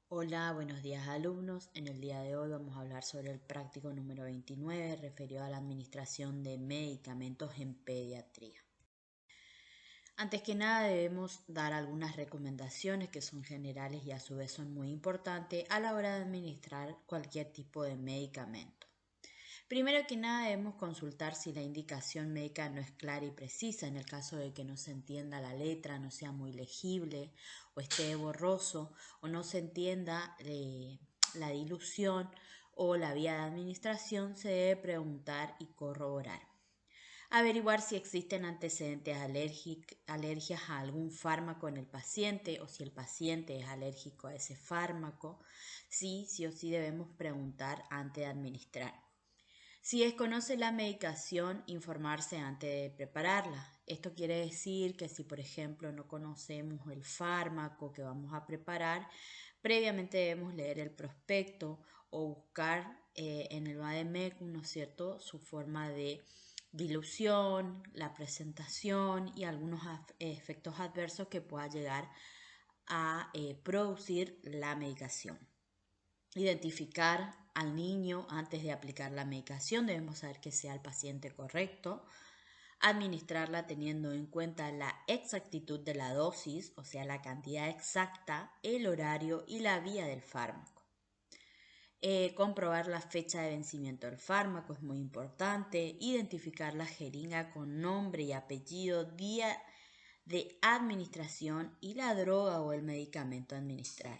Hola, buenos días alumnos. En el día de hoy vamos a hablar sobre el práctico número 29 referido a la administración de medicamentos en pediatría. Antes que nada debemos dar algunas recomendaciones que son generales y a su vez son muy importantes a la hora de administrar cualquier tipo de medicamento. Primero que nada debemos consultar si la indicación médica no es clara y precisa en el caso de que no se entienda la letra, no sea muy legible o esté borroso o no se entienda la dilución o la vía de administración. Se debe preguntar y corroborar. Averiguar si existen antecedentes alergias a algún fármaco en el paciente o si el paciente es alérgico a ese fármaco. Sí o sí debemos preguntar antes de administrar. Si desconoce la medicación, informarse antes de prepararla. Esto quiere decir que si, por ejemplo, no conocemos el fármaco que vamos a preparar, previamente debemos leer el prospecto o buscar en el vademecum, ¿no es cierto?, su forma de dilución, la presentación y algunos efectos adversos que pueda llegar a producir la medicación. Identificar al niño antes de aplicar la medicación, debemos saber que sea el paciente correcto. Administrarla teniendo en cuenta la exactitud de la dosis, o sea, la cantidad exacta, el horario y la vía del fármaco. Comprobar la fecha de vencimiento del fármaco es muy importante. Identificar la jeringa con nombre y apellido, día de administración y la droga o el medicamento a administrar.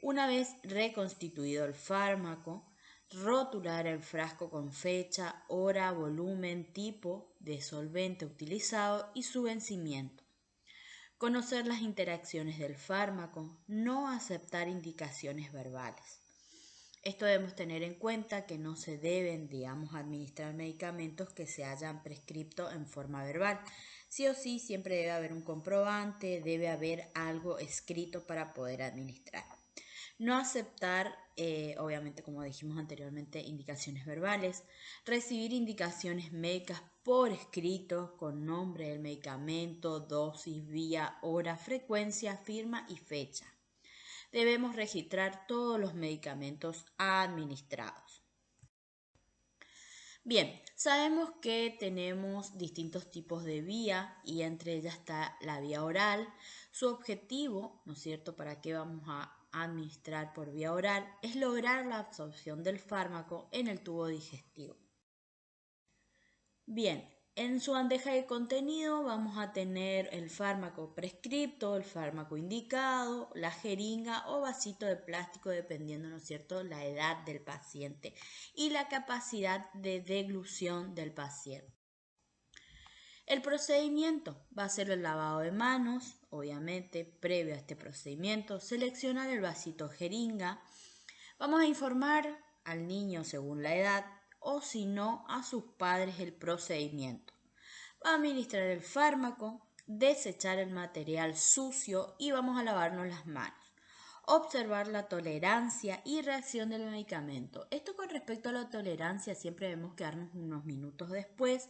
Una vez reconstituido el fármaco, rotular el frasco con fecha, hora, volumen, tipo de solvente utilizado y su vencimiento. Conocer las interacciones del fármaco, no aceptar indicaciones verbales. Esto debemos tener en cuenta que no se deben, administrar medicamentos que se hayan prescrito en forma verbal. Sí o sí, siempre debe haber un comprobante, debe haber algo escrito para poder administrar. No aceptar, obviamente como dijimos anteriormente, indicaciones verbales. Recibir indicaciones médicas por escrito con nombre del medicamento, dosis, vía, hora, frecuencia, firma y fecha. Debemos registrar todos los medicamentos administrados. Bien, sabemos que tenemos distintos tipos de vía y entre ellas está la vía oral. Su objetivo, ¿no es cierto?, para qué vamos a administrar por vía oral, es lograr la absorción del fármaco en el tubo digestivo. Bien, en su bandeja de contenido vamos a tener el fármaco prescripto, el fármaco indicado, la jeringa o vasito de plástico dependiendo, ¿no es cierto?, la edad del paciente y la capacidad de deglución del paciente. El procedimiento va a ser el lavado de manos, obviamente, previo a este procedimiento, seleccionar el vasito jeringa. Vamos a informar al niño según la edad o si no a sus padres el procedimiento. Va a administrar el fármaco, desechar el material sucio y vamos a lavarnos las manos. Observar la tolerancia y reacción del medicamento. Esto con respecto a la tolerancia siempre debemos quedarnos unos minutos después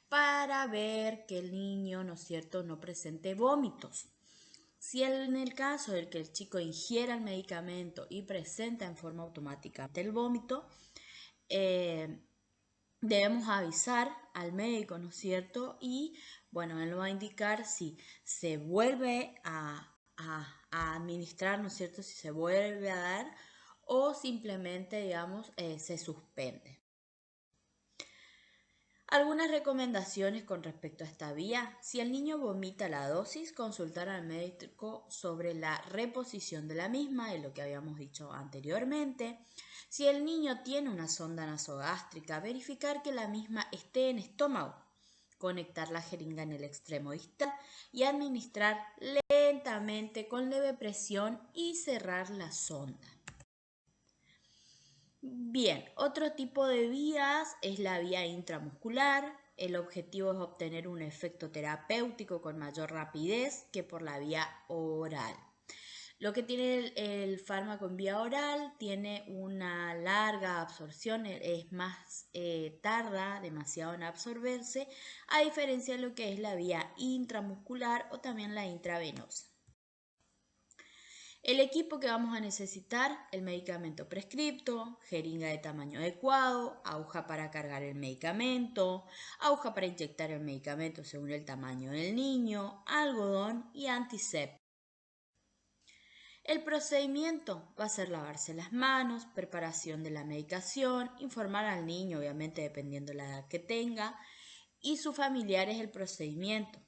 para ver que el niño, ¿no es cierto?, no presente vómitos. Si en el caso de que el chico ingiera el medicamento y presenta en forma automática el vómito, debemos avisar al médico, ¿no es cierto? Y bueno, él va a indicar si se vuelve a administrar, ¿no es cierto? Si se vuelve a dar o simplemente, se suspende. Algunas recomendaciones con respecto a esta vía. Si el niño vomita la dosis, consultar al médico sobre la reposición de la misma, de lo que habíamos dicho anteriormente. Si el niño tiene una sonda nasogástrica, verificar que la misma esté en estómago. Conectar la jeringa en el extremo distal y administrar lentamente con leve presión y cerrar la sonda. Bien, otro tipo de vías es la vía intramuscular. El objetivo es obtener un efecto terapéutico con mayor rapidez que por la vía oral. Lo que tiene el fármaco en vía oral tiene una larga absorción, es más tarda demasiado en absorberse, a diferencia de lo que es la vía intramuscular o también la intravenosa. El equipo que vamos a necesitar: el medicamento prescripto, jeringa de tamaño adecuado, aguja para cargar el medicamento, aguja para inyectar el medicamento según el tamaño del niño, algodón y antiséptico. El procedimiento va a ser lavarse las manos, preparación de la medicación, informar al niño, obviamente dependiendo de la edad que tenga, y sus familiares el procedimiento.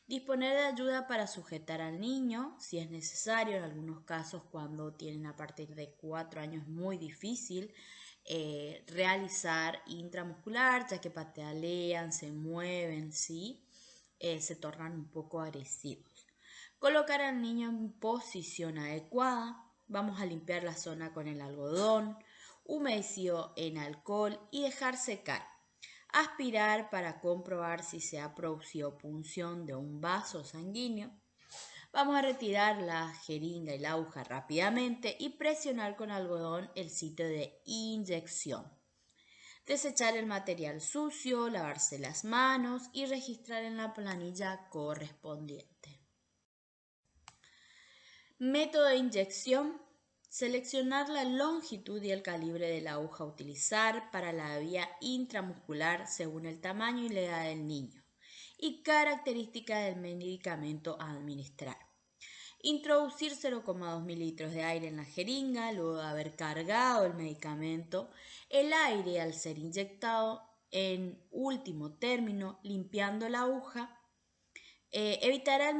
Disponer de ayuda para sujetar al niño, si es necesario. En algunos casos, cuando tienen a partir de 4 años, es muy difícil realizar intramuscular, ya que patalean, se mueven, ¿sí? Se tornan un poco agresivos. Colocar al niño en posición adecuada. Vamos a limpiar la zona con el algodón humedecido en alcohol y dejar secar. Aspirar para comprobar si se ha producido punción de un vaso sanguíneo. Vamos a retirar la jeringa y la aguja rápidamente y presionar con algodón el sitio de inyección. Desechar el material sucio, lavarse las manos y registrar en la planilla correspondiente. Método de inyección: seleccionar la longitud y el calibre de la aguja a utilizar para la vía intramuscular según el tamaño y la edad del niño y características del medicamento a administrar. Introducir 0,2 mililitros de aire en la jeringa luego de haber cargado el medicamento. El aire, al ser inyectado en último término, limpiando la aguja, evitará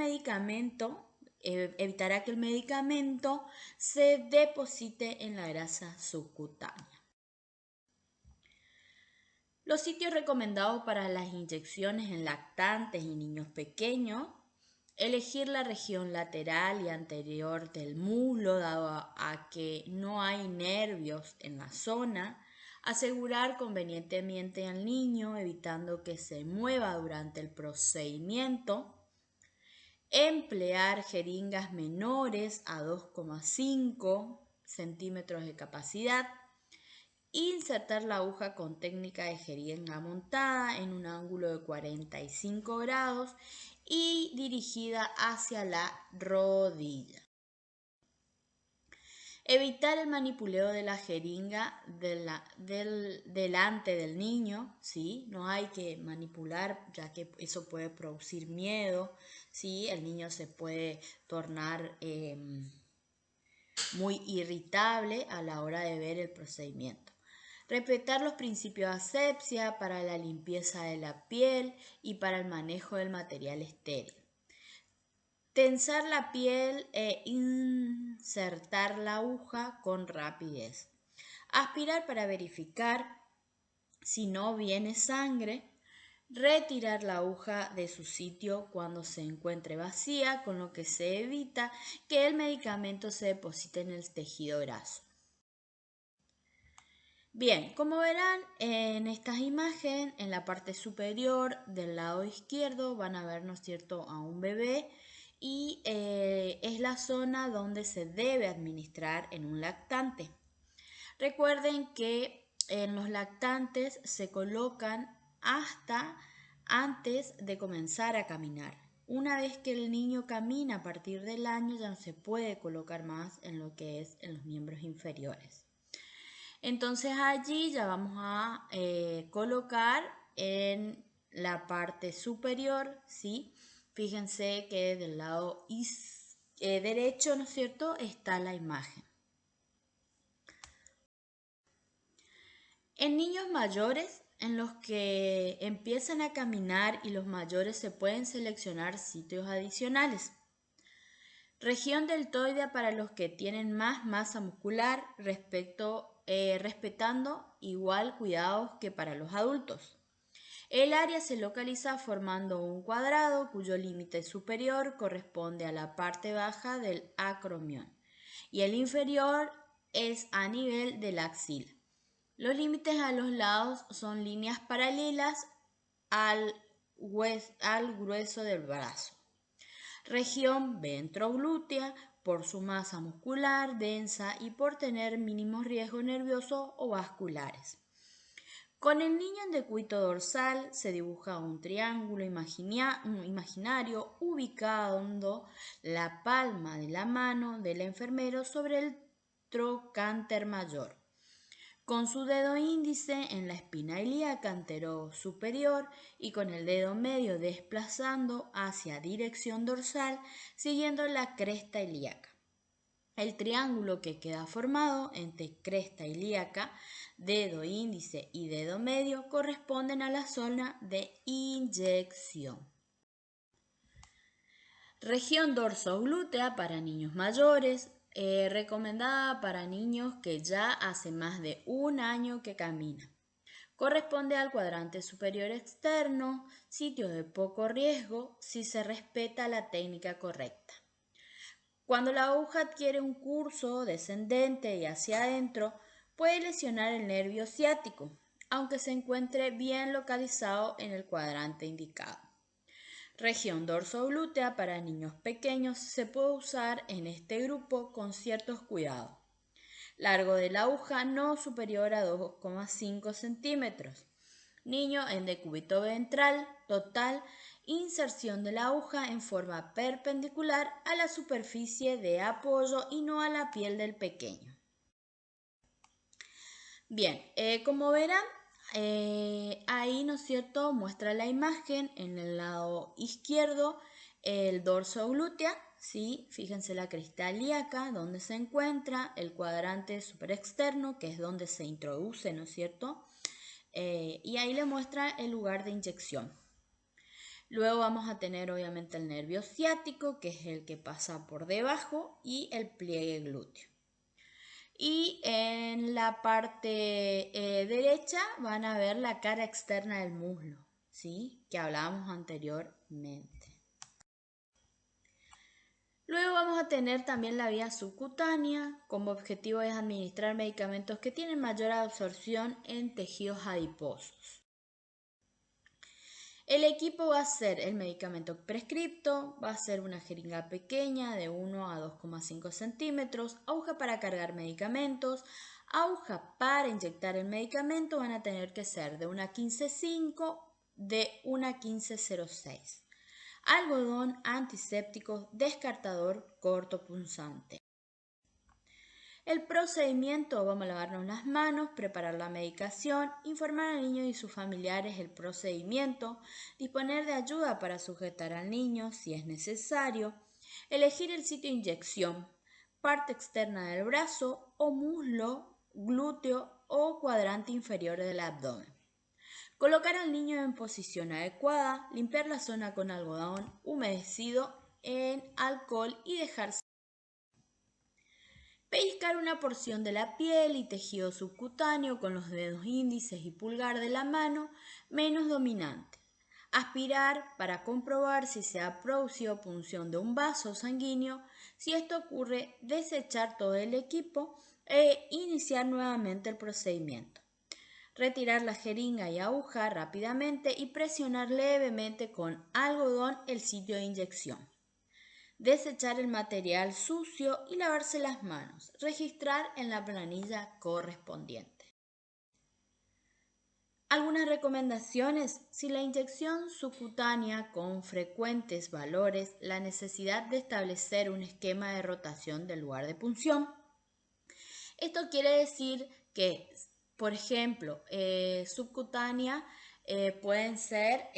que el medicamento se deposite en la grasa subcutánea. Los sitios recomendados para las inyecciones en lactantes y niños pequeños: elegir la región lateral y anterior del muslo, dado a que no hay nervios en la zona. Asegurar convenientemente al niño, evitando que se mueva durante el procedimiento. Emplear jeringas menores a 2,5 centímetros de capacidad. Insertar la aguja con técnica de jeringa montada en un ángulo de 45 grados y dirigida hacia la rodilla. Evitar el manipuleo de la jeringa delante del niño, ¿sí? No hay que manipular, ya que eso puede producir miedo, ¿sí? El niño se puede tornar muy irritable a la hora de ver el procedimiento. Respetar los principios de asepsia para la limpieza de la piel y para el manejo del material estéril. Tensar la piel e insertar la aguja con rapidez. Aspirar para verificar si no viene sangre. Retirar la aguja de su sitio cuando se encuentre vacía, con lo que se evita que el medicamento se deposite en el tejido graso. Bien, como verán en estas imágenes, en la parte superior del lado izquierdo van a ver, ¿no es cierto?, a un bebé, y es la zona donde se debe administrar en un lactante. Recuerden que en los lactantes se colocan hasta antes de comenzar a caminar. Una vez que el niño camina a partir del año, ya no se puede colocar más en lo que es en los miembros inferiores. Entonces allí ya vamos a colocar en la parte superior, ¿sí? Fíjense que del lado derecho, ¿no es cierto?, está la imagen. En niños mayores, en los que empiezan a caminar y los mayores, se pueden seleccionar sitios adicionales. Región deltoidea para los que tienen más masa muscular, respetando igual cuidados que para los adultos. El área se localiza formando un cuadrado cuyo límite superior corresponde a la parte baja del acromion y el inferior es a nivel de la axila. Los límites a los lados son líneas paralelas al grueso del brazo. Región ventroglútea por su masa muscular densa y por tener mínimos riesgos nerviosos o vasculares. Con el niño en decúbito dorsal se dibuja un triángulo imaginario ubicando la palma de la mano del enfermero sobre el trocánter mayor, con su dedo índice en la espina ilíaca anterosuperior y con el dedo medio desplazando hacia dirección dorsal siguiendo la cresta ilíaca. El triángulo que queda formado entre cresta ilíaca, dedo índice y dedo medio corresponden a la zona de inyección. Región dorsoglútea para niños mayores, recomendada para niños que ya hace más de un año que caminan. Corresponde al cuadrante superior externo, sitio de poco riesgo si se respeta la técnica correcta. Cuando la aguja adquiere un curso descendente y hacia adentro, puede lesionar el nervio ciático, aunque se encuentre bien localizado en el cuadrante indicado. Región dorsoglútea para niños pequeños se puede usar en este grupo con ciertos cuidados. Largo de la aguja no superior a 2,5 centímetros. Niño en decúbito ventral total, inserción de la aguja en forma perpendicular a la superficie de apoyo y no a la piel del pequeño. Bien, como verán, ahí, ¿no es cierto?, muestra la imagen en el lado izquierdo el dorso glútea, ¿sí? Fíjense la cresta ilíaca, donde se encuentra el cuadrante superexterno, que es donde se introduce, ¿no es cierto?, y ahí le muestra el lugar de inyección. Luego vamos a tener obviamente el nervio ciático, que es el que pasa por debajo, y el pliegue glúteo. Y en la parte derecha van a ver la cara externa del muslo, ¿sí?, que hablábamos anteriormente. Luego vamos a tener también la vía subcutánea, como objetivo es administrar medicamentos que tienen mayor absorción en tejidos adiposos. El equipo va a ser el medicamento prescripto, va a ser una jeringa pequeña de 1 a 2,5 centímetros, aguja para cargar medicamentos, aguja para inyectar el medicamento van a tener que ser de una 15,5 de una 15,06. Algodón antiséptico descartador cortopunzante. El procedimiento: vamos a lavarnos las manos, preparar la medicación, informar al niño y sus familiares el procedimiento, disponer de ayuda para sujetar al niño si es necesario, elegir el sitio de inyección, parte externa del brazo o muslo, glúteo o cuadrante inferior del abdomen. Colocar al niño en posición adecuada, limpiar la zona con algodón humedecido en alcohol y dejarse. Pellizcar una porción de la piel y tejido subcutáneo con los dedos índices y pulgar de la mano menos dominante. Aspirar para comprobar si se ha producido punción de un vaso sanguíneo. Si esto ocurre, desechar todo el equipo e iniciar nuevamente el procedimiento. Retirar la jeringa y aguja rápidamente y presionar levemente con algodón el sitio de inyección. Desechar el material sucio y lavarse las manos. Registrar en la planilla correspondiente. Algunas recomendaciones: si la inyección subcutánea con frecuentes valores, la necesidad de establecer un esquema de rotación del lugar de punción. Esto quiere decir que, por ejemplo, subcutánea pueden ser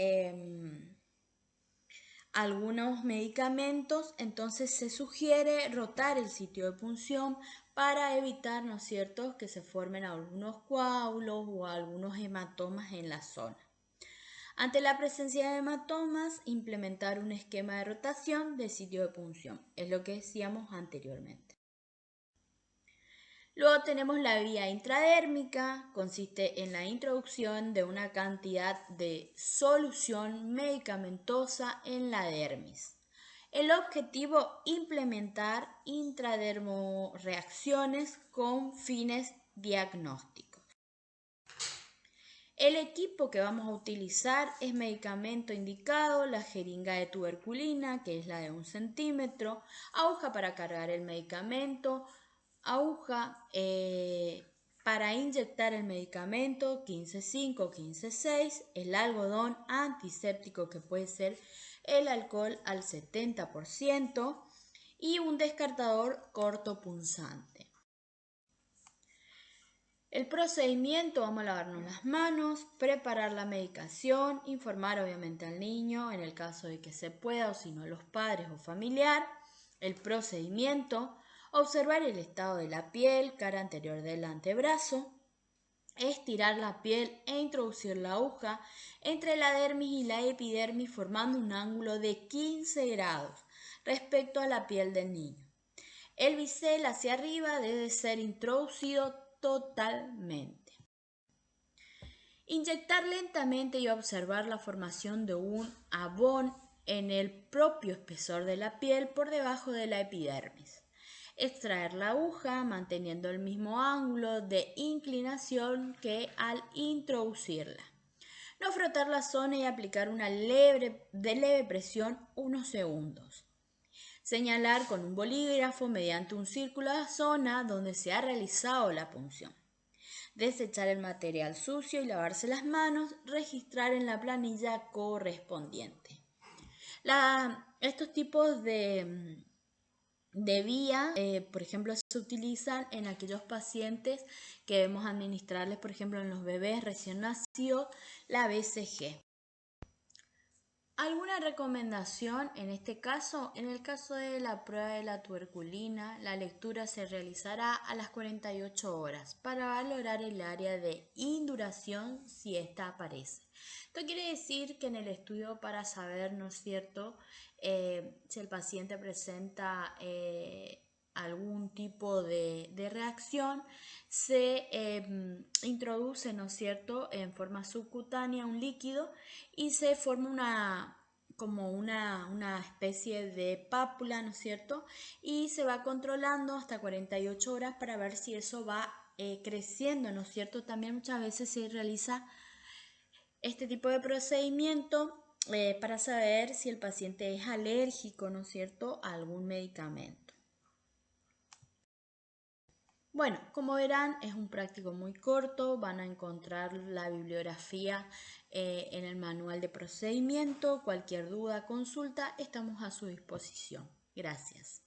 algunos medicamentos, entonces se sugiere rotar el sitio de punción para evitar, ¿no es cierto?, que se formen algunos coágulos o algunos hematomas en la zona. Ante la presencia de hematomas, implementar un esquema de rotación del sitio de punción, es lo que decíamos anteriormente. Luego tenemos la vía intradérmica, consiste en la introducción de una cantidad de solución medicamentosa en la dermis. El objetivo: implementar intradermoreacciones con fines diagnósticos. El equipo que vamos a utilizar es medicamento indicado, la jeringa de tuberculina, que es la de 1 centímetro, aguja para cargar el medicamento, aguja para inyectar el medicamento 15,5, 15,6, el algodón antiséptico que puede ser el alcohol al 70% y un descartador cortopunzante. El procedimiento: vamos a lavarnos las manos, preparar la medicación, informar obviamente al niño en el caso de que se pueda o si no los padres o familiar. El procedimiento: observar el estado de la piel, cara anterior del antebrazo, estirar la piel e introducir la aguja entre la dermis y la epidermis formando un ángulo de 15 grados respecto a la piel del niño. El bisel hacia arriba debe ser introducido totalmente. Inyectar lentamente y observar la formación de un abón en el propio espesor de la piel por debajo de la epidermis. Extraer la aguja manteniendo el mismo ángulo de inclinación que al introducirla. No frotar la zona y aplicar una leve presión unos segundos. Señalar con un bolígrafo mediante un círculo la zona donde se ha realizado la punción. Desechar el material sucio y lavarse las manos, registrar en la planilla correspondiente. Estos tipos de vía, por ejemplo, se utilizan en aquellos pacientes que debemos administrarles, por ejemplo, en los bebés recién nacidos, la BCG. ¿Alguna recomendación en este caso? En el caso de la prueba de la tuberculina, la lectura se realizará a las 48 horas para valorar el área de induración si ésta aparece. Esto quiere decir que en el estudio para saber, ¿no es cierto?, si el paciente presenta algún tipo de reacción, se introduce, ¿no es cierto?, en forma subcutánea un líquido y se forma una especie de pápula, ¿no es cierto?, y se va controlando hasta 48 horas para ver si eso va creciendo, ¿no es cierto? También muchas veces se realiza este tipo de procedimiento para saber si el paciente es alérgico, ¿no es cierto?, a algún medicamento. Bueno, como verán, es un práctico muy corto, van a encontrar la bibliografía en el manual de procedimiento. Cualquier duda, consulta, estamos a su disposición. Gracias.